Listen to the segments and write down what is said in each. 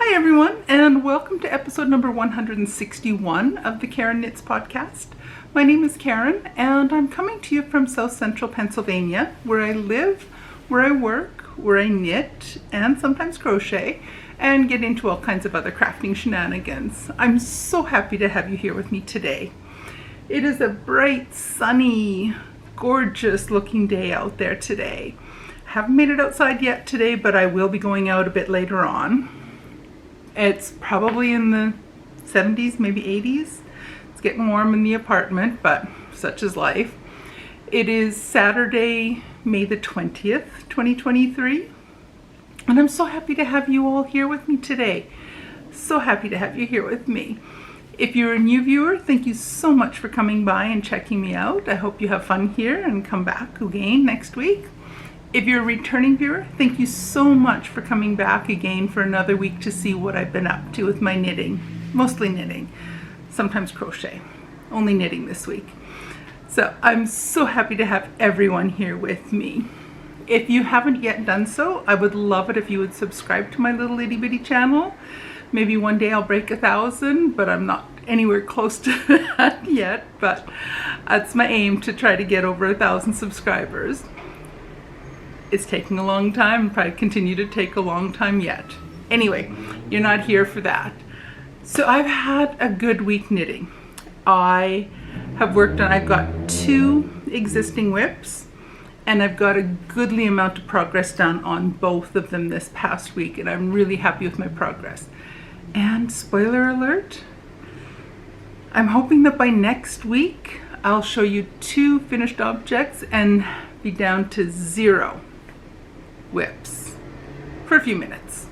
Hi everyone, and welcome to episode number 161 of the Karen Knits podcast. My name is Karen, and I'm coming to you from South Central Pennsylvania, where I live, where I work, where I knit, and sometimes crochet, and get into all kinds of other crafting shenanigans. I'm so happy to have you here with me today. It is a bright, sunny, gorgeous looking day out there today. Haven't made it outside yet today, but I will be going out a bit later on. It's probably in the 70s, maybe 80s. It's getting warm in the apartment, but such is life. It is Saturday, May the 20th, 2023. And I'm so happy to have you all here with me today. So happy to have you here with me. If you're a new viewer, thank you so much for coming by and checking me out. I hope you have fun here and come back again next week. If you're a returning viewer, thank you so much for coming back again for another week to see what I've been up to with my knitting. Mostly knitting, sometimes crochet, only knitting this week. So I'm so happy to have everyone here with me. If you haven't yet done so, I would love it if you would subscribe to my little itty bitty channel. Maybe one day I'll break 1,000, but I'm not anywhere close to that yet. But that's my aim, to try to get over 1,000 subscribers. It's taking a long time, probably continue to take a long time yet. Anyway, you're not here for that. So I've had a good week knitting. I've got 2 existing whips, and I've got a goodly amount of progress done on both of them this past week, and I'm really happy with my progress. And spoiler alert, I'm hoping that by next week, I'll show you 2 finished objects and be down to 0 whips for a few minutes.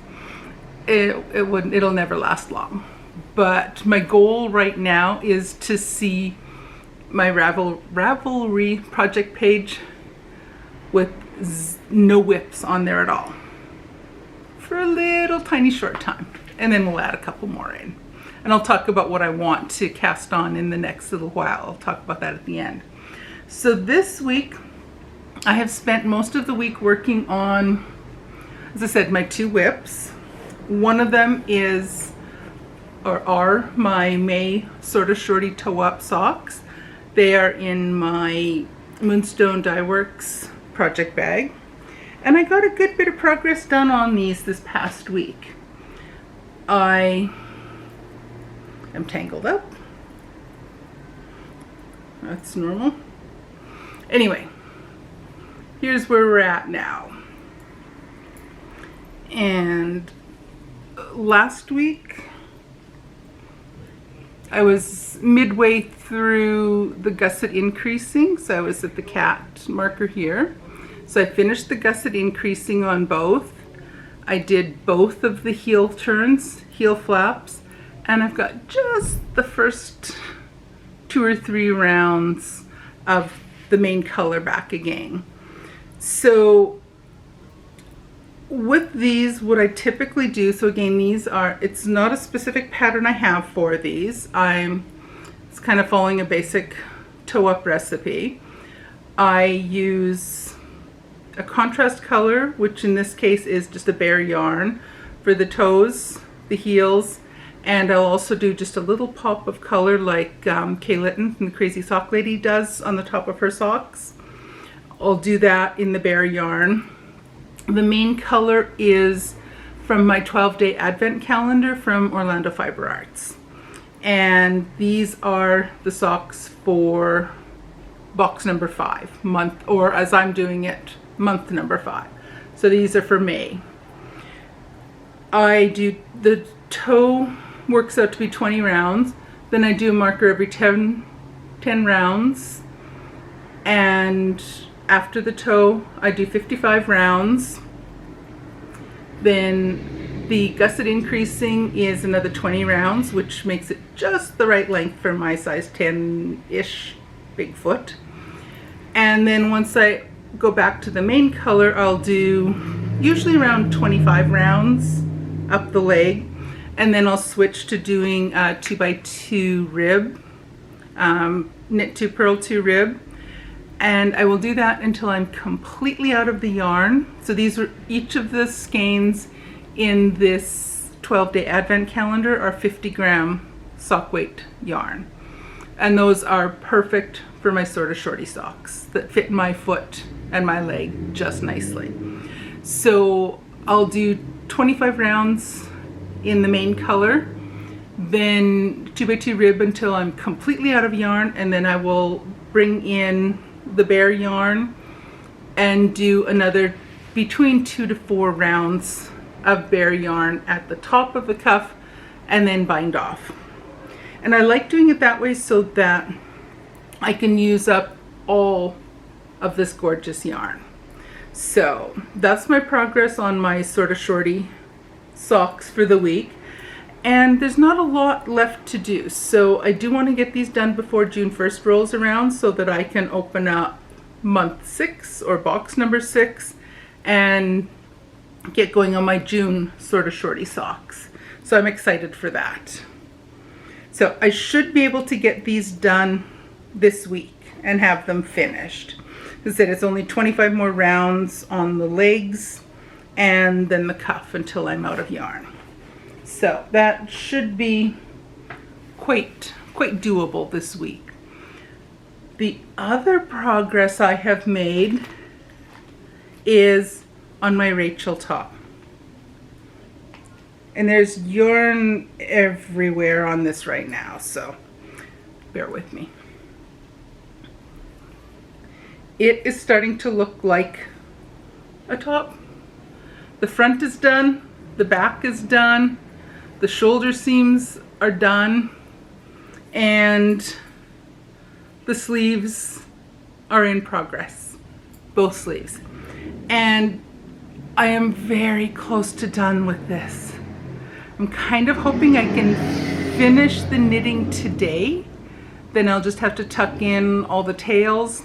It'll never last long, but my goal right now is to see my Ravelry project page with no whips on there at all for a little tiny short time, and then we'll add a couple more in, and I'll talk about what I want to cast on in the next little while. I'll talk about that at the end. So this week I have spent most of the week working on, as I said, my 2 whips. One of them are my May Sorta Shorty toe-up socks. They are in my Moonstone Dye Works project bag. And I got a good bit of progress done on these this past week. I am tangled up. That's normal. Anyway. Here's where we're at now. And last week, I was midway through the gusset increasing, so I was at the cat marker here. So I finished the gusset increasing on both. I did both of the heel turns, heel flaps, and I've got just the first 2 or 3 rounds of the main color back again. So with these, what I typically do, so again, it's not a specific pattern I have for these. It's kind of following a basic toe-up recipe. I use a contrast color, which in this case is just a bare yarn for the toes, the heels, and I'll also do just a little pop of color like Kay Litton from the Crazy Sock Lady does on the top of her socks. I'll do that in the bare yarn. The main color is from my 12-day advent calendar from Orlando Fiber Arts. And these are the socks for box number 5, month, or as I'm doing it, month number 5. So these are for May. The toe works out to be 20 rounds. Then I do a marker every 10 rounds. And after the toe, I do 55 rounds. Then the gusset increasing is another 20 rounds, which makes it just the right length for my size 10-ish big foot. And then once I go back to the main color, I'll do usually around 25 rounds up the leg. And then I'll switch to doing a 2x2 rib, knit 2, purl 2 rib. And I will do that until I'm completely out of the yarn. So these are each of the skeins in this 12-day advent calendar are 50-gram sock weight yarn. And those are perfect for my sort of shorty socks that fit my foot and my leg just nicely. So I'll do 25 rounds in the main color, then 2x2 rib until I'm completely out of yarn, and then I will bring in the bare yarn and do another between 2 to 4 rounds of bare yarn at the top of the cuff and then bind off. And I like doing it that way so that I can use up all of this gorgeous yarn. So that's my progress on my sort of shorty socks for the week. And there's not a lot left to do. So I do want to get these done before June 1st rolls around so that I can open up month 6 or box number 6 and get going on my June sort of shorty socks. So I'm excited for that. So I should be able to get these done this week and have them finished. As I said, it's only 25 more rounds on the legs and then the cuff until I'm out of yarn. So that should be quite doable this week. The other progress I have made is on my Rachel top. And there's yarn everywhere on this right now, so bear with me. It is starting to look like a top. The front is done, the back is done, the shoulder seams are done, and the sleeves are in progress, both sleeves. And I am very close to done with this. I'm kind of hoping I can finish the knitting today. Then I'll just have to tuck in all the tails,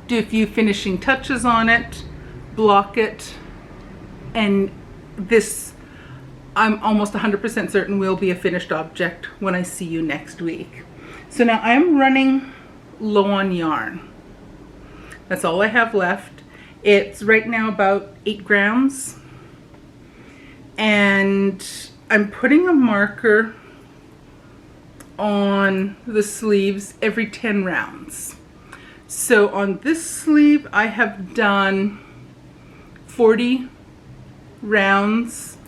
do a few finishing touches on it, block it, and this I'm almost 100% certain will be a finished object when I see you next week. So now I'm running low on yarn. That's all I have left. It's right now about 8 grams. And I'm putting a marker on the sleeves every 10 rounds. So on this sleeve, I have done 40 rounds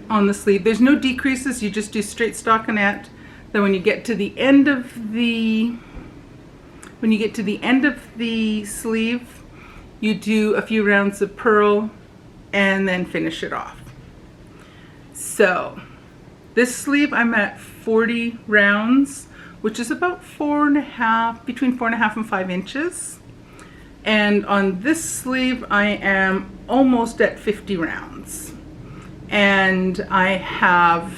on the sleeve. There's no decreases, you just do straight stockinette. Then when you get to the end of the sleeve, you do a few rounds of purl and then finish it off. So this sleeve I'm at 40 rounds, which is about between 4.5 and 5 inches. And on this sleeve I am almost at 50 rounds. And I have,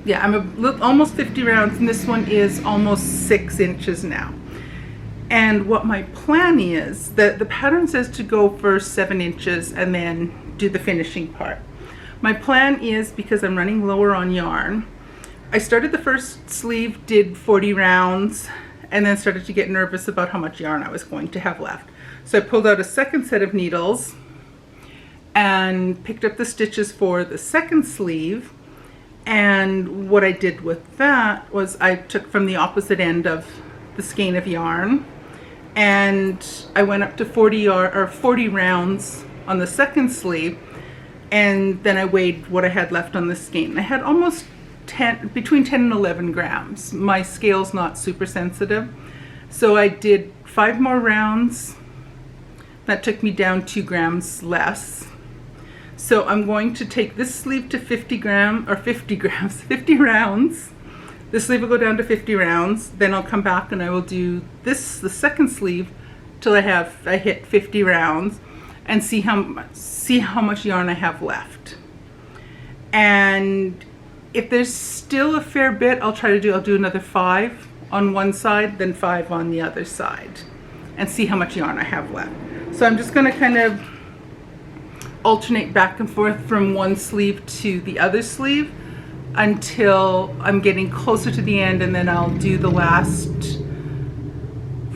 I'm almost 50 rounds, and this one is almost 6 inches now. And what my plan is, that the pattern says to go for 7 inches and then do the finishing part. My plan is, because I'm running lower on yarn, I started the first sleeve, did 40 rounds, and then started to get nervous about how much yarn I was going to have left. So I pulled out a second set of needles and picked up the stitches for the second sleeve. And what I did with that was I took from the opposite end of the skein of yarn, and I went up to 40 rounds on the second sleeve, and then I weighed what I had left on the skein. I had almost between 10 and 11 grams. My scale's not super sensitive. So I did 5 more rounds. That took me down 2 grams less. So I'm going to take this sleeve to 50 rounds. This sleeve will go down to 50 rounds. Then I'll come back and I will do the second sleeve till I hit 50 rounds and see how much yarn I have left. And if there's still a fair bit, I'll do another 5 on one side, then 5 on the other side, and see how much yarn I have left. So I'm just going to kind of alternate back and forth from one sleeve to the other sleeve until I'm getting closer to the end, and then I'll do the last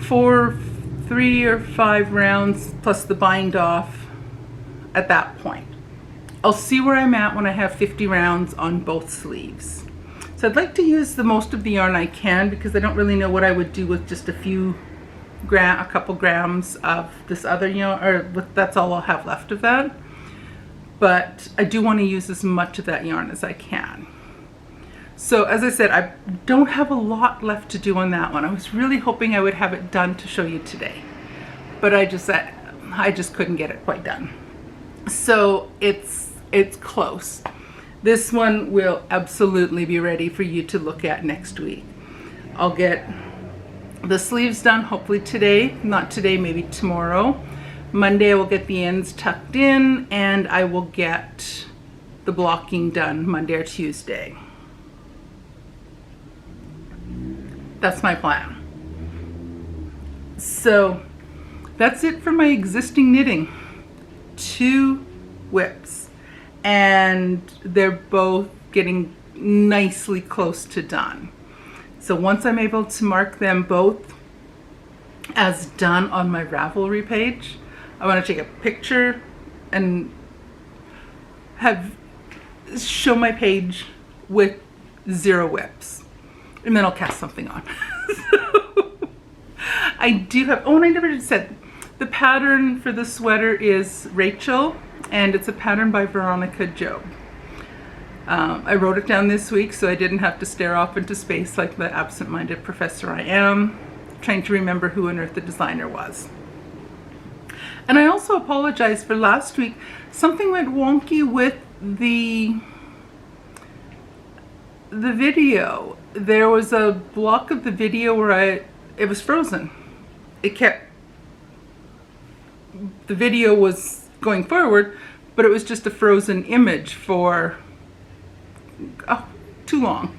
3 or 5 rounds plus the bind off at that point. I'll see where I'm at when I have 50 rounds on both sleeves. So I'd like to use the most of the yarn I can, because I don't really know what I would do with just a couple grams of this other yarn, or that's all I'll have left of that. But I do want to use as much of that yarn as I can. So as I said, I don't have a lot left to do on that one. I was really hoping I would have it done to show you today, but I just couldn't get it quite done. So it's close. This one will absolutely be ready for you to look at next week. I'll get the sleeves done hopefully today, not today, maybe tomorrow. Monday I will get the ends tucked in, and I will get the blocking done Monday or Tuesday. That's my plan. So that's it for my existing knitting. 2 whips, and they're both getting nicely close to done. So once I'm able to mark them both as done on my Ravelry page, I want to take a picture and show my page with 0 whips, and then I'll cast something on. So, I do have, oh, and I never said, the pattern for the sweater is Rachel, and it's a pattern by Veronica Job. I wrote it down this week so I didn't have to stare off into space like the absent-minded professor I am, trying to remember who on earth the designer was. And I also apologize for last week. Something went wonky with the video. There was a block of the video where it was frozen. The video was going forward, but it was just a frozen image for too long.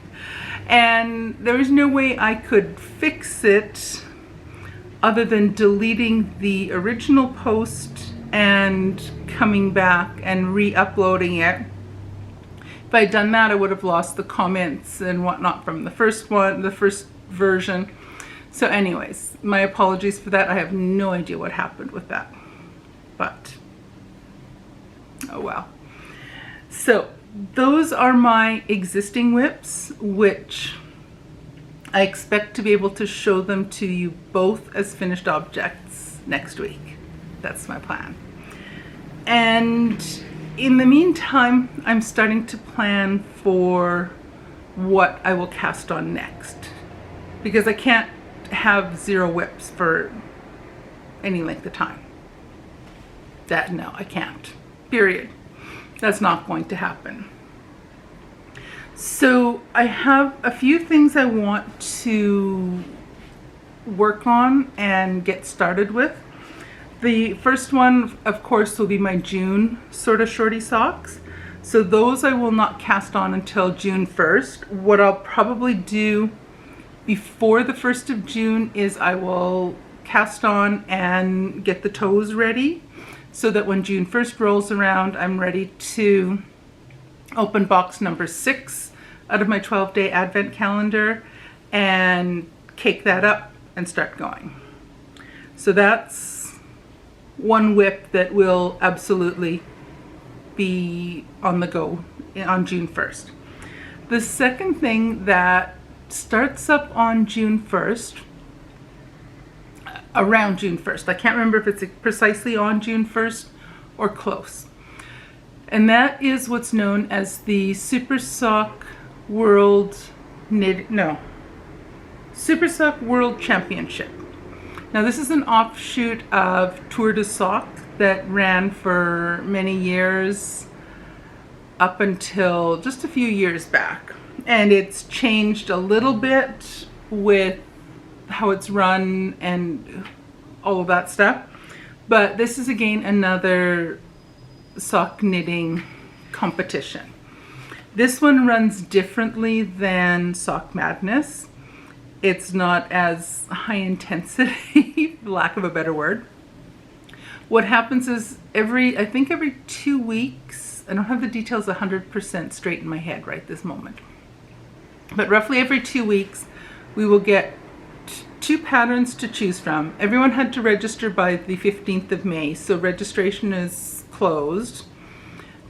And there was no way I could fix it other than deleting the original post and coming back and re-uploading it. If I had done that, I would have lost the comments and whatnot from the first version. So anyways, my apologies for that. I have no idea what happened with that, but oh well. So those are my existing whips, which I expect to be able to show them to you both as finished objects next week. That's my plan. And in the meantime, I'm starting to plan for what I will cast on next, because I can't have 0 whips for any length of time. No, I can't. Period. That's not going to happen. So I have a few things I want to work on and get started with. The first one, of course, will be my June sort of shorty socks. So those I will not cast on until June 1st. What I'll probably do before the 1st of June is I will cast on and get the toes ready, so that when June 1st rolls around, I'm ready to open box number 6 out of my 12-day advent calendar and cake that up and start going. So that's one whip that will absolutely be on the go on June 1st. The second thing that starts up on June 1st, around June 1st. I can't remember if it's precisely on June 1st or close. And that is what's known as the Super Sock World Championship. Now this is an offshoot of Tour de Sock that ran for many years up until just a few years back. And it's changed a little bit with how it's run and all of that stuff. But this is again another sock knitting competition. This one runs differently than Sock Madness. It's not as high intensity, for lack of a better word. What happens is I think every 2 weeks, I don't have the details 100% straight in my head right this moment, but roughly every 2 weeks we will get 2 patterns to choose from. Everyone had to register by the 15th of May, so registration is closed.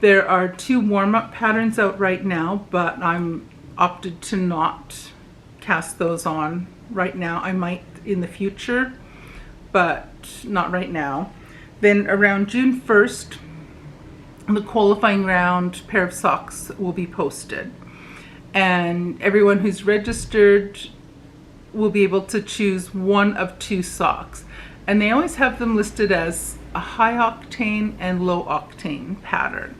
There are 2 warm-up patterns out right now, but I'm opted to not cast those on right now. I might in the future, but not right now. Then around June 1st, the qualifying round pair of socks will be posted. And everyone who's registered will be able to choose one of 2 socks. And they always have them listed as a high octane and low octane pattern.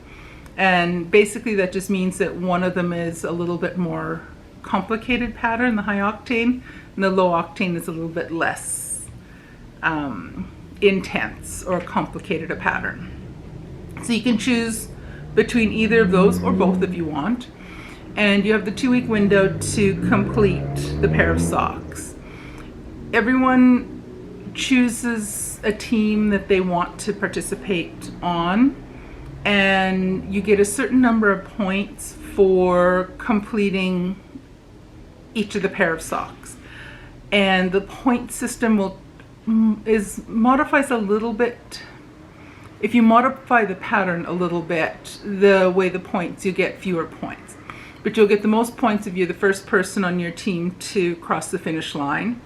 And basically that just means that one of them is a little bit more complicated pattern, the high octane, and the low octane is a little bit less intense or complicated a pattern. So you can choose between either of those or both if you want. And you have the 2-week window to complete the pair of socks. Everyone chooses a team that they want to participate on, and you get a certain number of points for completing each of the pair of socks. And the point system modifies a little bit. If you modify the pattern a little bit, the way the points, you get fewer points. But you'll get the most points if you're the first person on your team to cross the finish line.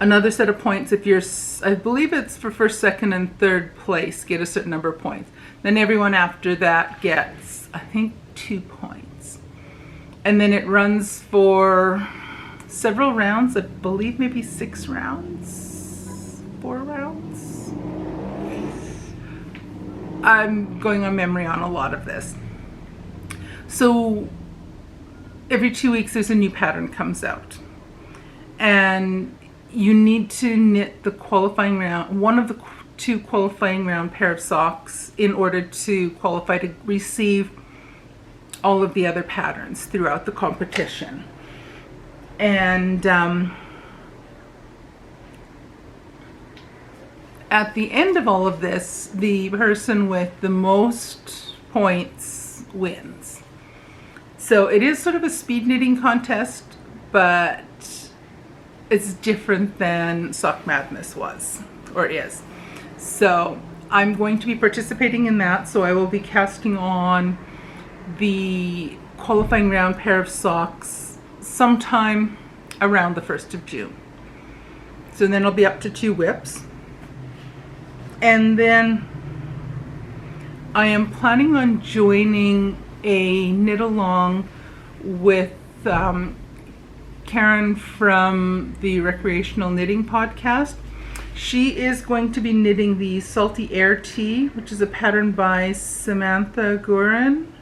Another set of points if you're, I believe it's for first, second, and third place, get a certain number of points. Then everyone after that gets, I think, 2 points. And then it runs for several rounds, I believe maybe 6 rounds, 4 rounds. I'm going on memory on a lot of this. So every 2 weeks there's a new pattern comes out, and you need to knit the qualifying round, one of the 2 qualifying round pair of socks in order to qualify to receive all of the other patterns throughout the competition. And at the end of all of this, the person with the most points wins. So it is sort of a speed knitting contest, but it's different than Sock Madness was, or is. So I'm going to be participating in that, so I will be casting on the qualifying round pair of socks sometime around the 1st of June. So then it'll be up to 2 whips. And then I am planning on joining a knit along with Karen from the Recreational Knitting Podcast. She is going to be knitting the Salty Air Tee, which is a pattern by Samantha Guerin,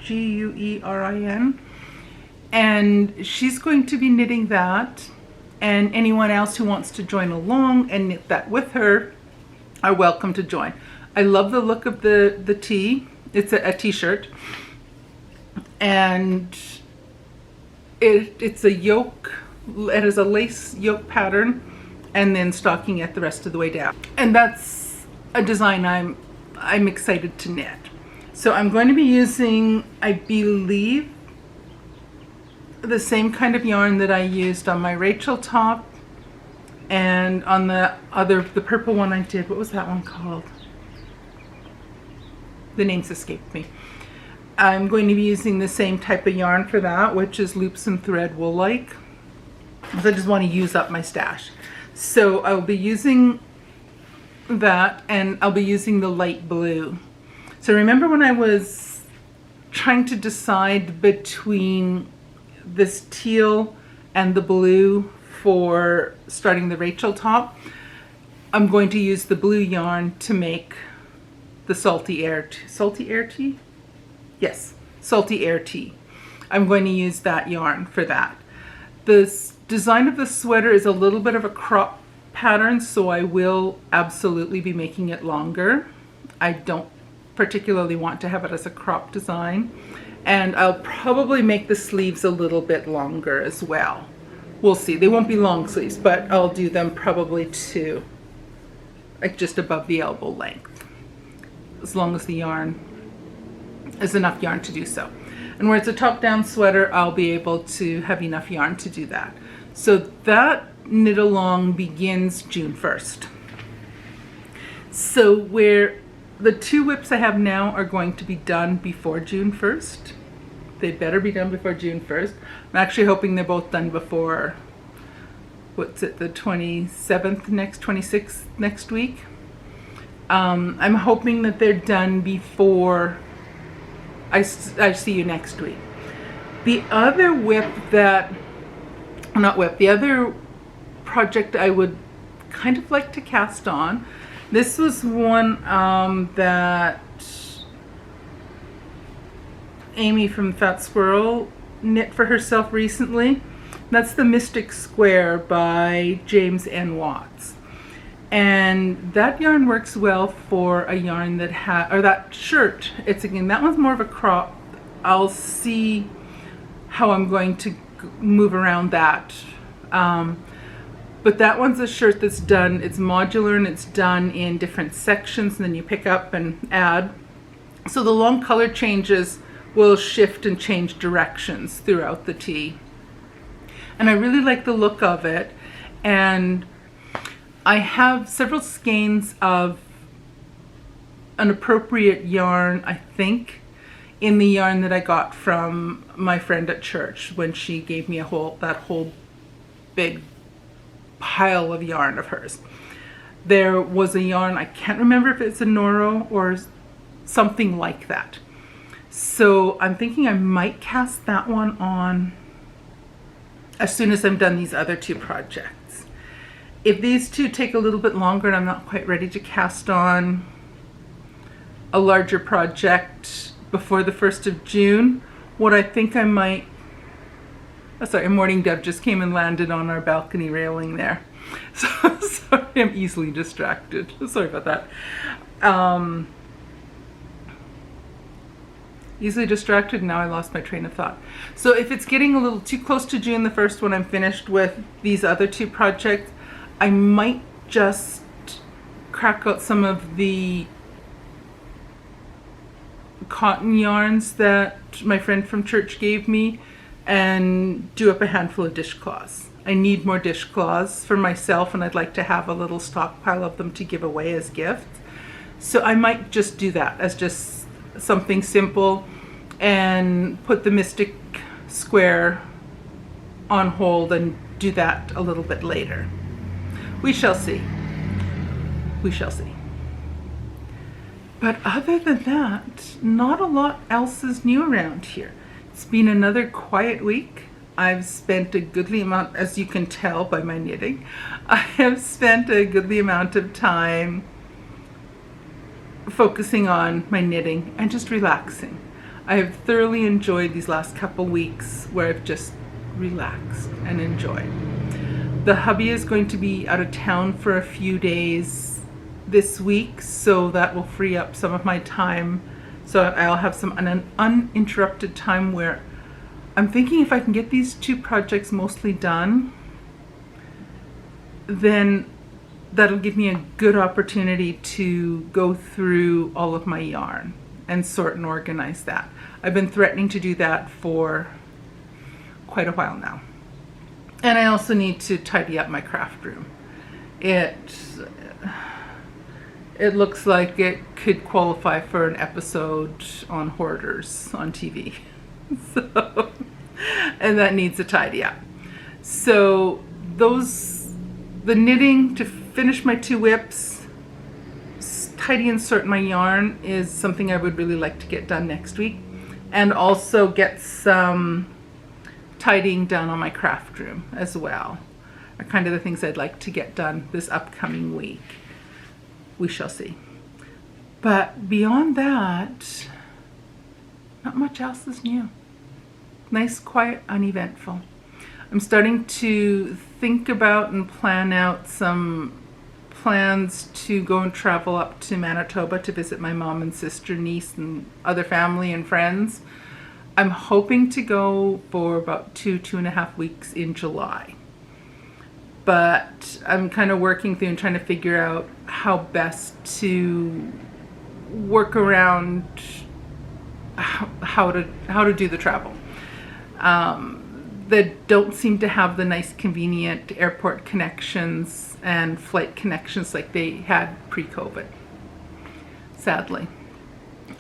Guerin. And she's going to be knitting that, and anyone else who wants to join along and knit that with her are welcome to join. I love the look of the tee. It's a t-shirt, and it's a yoke. It has a lace yoke pattern, and then stocking it the rest of the way down. And that's a design I'm excited to knit. So I'm going to be using, I believe, the same kind of yarn that I used on my Rachel top, and on the purple one I did. What was that one called? The names escaped me. I'm going to be using the same type of yarn for that, which is loops and thread wool-like, because I just want to use up my stash. So I'll be using that, and I'll be using the light blue. So remember when I was trying to decide between this teal and the blue for starting the Rachel top, I'm going to use the blue yarn to make the Salty Air Tee? Yes, Salty Air Tee. I'm going to use that yarn for that. The design of the sweater is a little bit of a crop pattern, so I will absolutely be making it longer. I don't particularly want to have it as a crop design, and I'll probably make the sleeves a little bit longer as well. We'll see. They won't be long sleeves, but I'll do them probably to like just above the elbow length, as long as the yarn is enough yarn to do so. And where it's a top-down sweater, I'll be able to have enough yarn to do that. So that knit along begins June 1st. So where the 2 whips I have now are going to be done before June 1st. They better be done before June 1st. I'm actually hoping they're both done before, the 27th, 26th next week. I'm hoping that they're done before I see you next week. The other the other project I would kind of like to cast on, this was one that Amy from Fat Squirrel knit for herself recently. That's the Mystic Square by James N. Watts. And that yarn works well for a yarn that or that shirt. It's again, that one's more of a crop. I'll see how I'm going to move around that. But that one's a shirt that's done, it's modular and it's done in different sections, and then you pick up and add. So the long color changes will shift and change directions throughout the tee. And I really like the look of it. And I have several skeins of an appropriate yarn, I think, in the yarn that I got from my friend at church when she gave me that whole big pile of yarn of hers. There was a yarn, I can't remember if it's a Noro or something like that. So I'm thinking I might cast that one on as soon as I'm done these other 2 projects. If these 2 take a little bit longer and I'm not quite ready to cast on a larger project before the 1st of June, what I think I might, sorry, a morning dove just came and landed on our balcony railing there. So sorry, I'm easily distracted. Sorry about that. Easily distracted, now I lost my train of thought. So if it's getting a little too close to June the 1st when I'm finished with these other 2 projects, I might just crack out some of the cotton yarns that my friend from church gave me and do up a handful of dishcloths. I need more dishcloths for myself, and I'd like to have a little stockpile of them to give away as gifts. So I might just do that as just something simple and put the Mystic Square on hold and do that a little bit later. We shall see. We shall see. But other than that, not a lot else is new around here. It's been another quiet week. I've spent a goodly amount, as you can tell by my knitting, I have spent a goodly amount of time focusing on my knitting and just relaxing. I have thoroughly enjoyed these last couple weeks where I've just relaxed and enjoyed. The hubby is going to be out of town for a few days this week, so that will free up some of my time. So I'll have some uninterrupted time where I'm thinking if I can get these 2 projects mostly done, then that'll give me a good opportunity to go through all of my yarn and sort and organize that. I've been threatening to do that for quite a while now. And I also need to tidy up my craft room. It looks like it could qualify for an episode on hoarders on TV. So, and that needs a tidy up. So the knitting to finish my 2 whips, tidy and sort my yarn is something I would really like to get done next week, and also get some tidying done on my craft room as well. Are kind of the things I'd like to get done this upcoming week. We shall see. But beyond that, not much else is new. Nice, quiet, uneventful. I'm starting to think about and plan out some plans to go and travel up to Manitoba to visit my mom and sister, niece, and other family and friends. I'm hoping to go for about 2.5 weeks in July. But I'm kind of working through and trying to figure out how best to work around how to do the travel. That don't seem to have the nice convenient airport connections and flight connections like they had pre-COVID. sadly.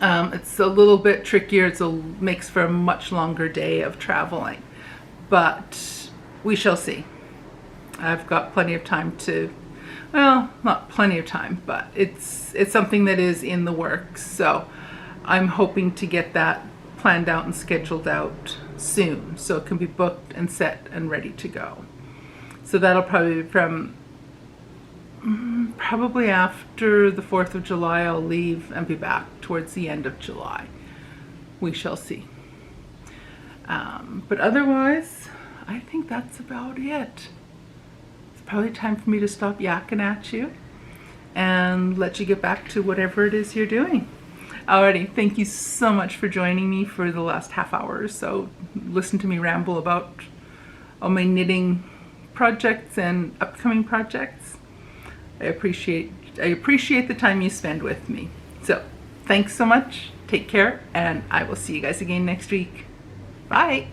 It's a little bit trickier. Makes for a much longer day of traveling, but we shall see. I've got plenty of time well, not plenty of time, but it's something that is in the works. So I'm hoping to get that planned out and scheduled out soon, so it can be booked and set and ready to go. So that'll probably be from probably after the 4th of July. I'll leave and be back towards the end of July. We shall see. But otherwise, I think that's about it. It's probably time for me to stop yakking at you and let you get back to whatever it is you're doing. Alrighty, thank you so much for joining me for the last half hour or so. Listen to me ramble about all my knitting projects and upcoming projects. I appreciate the time you spend with me. So thanks so much. Take care, and I will see you guys again next week. Bye.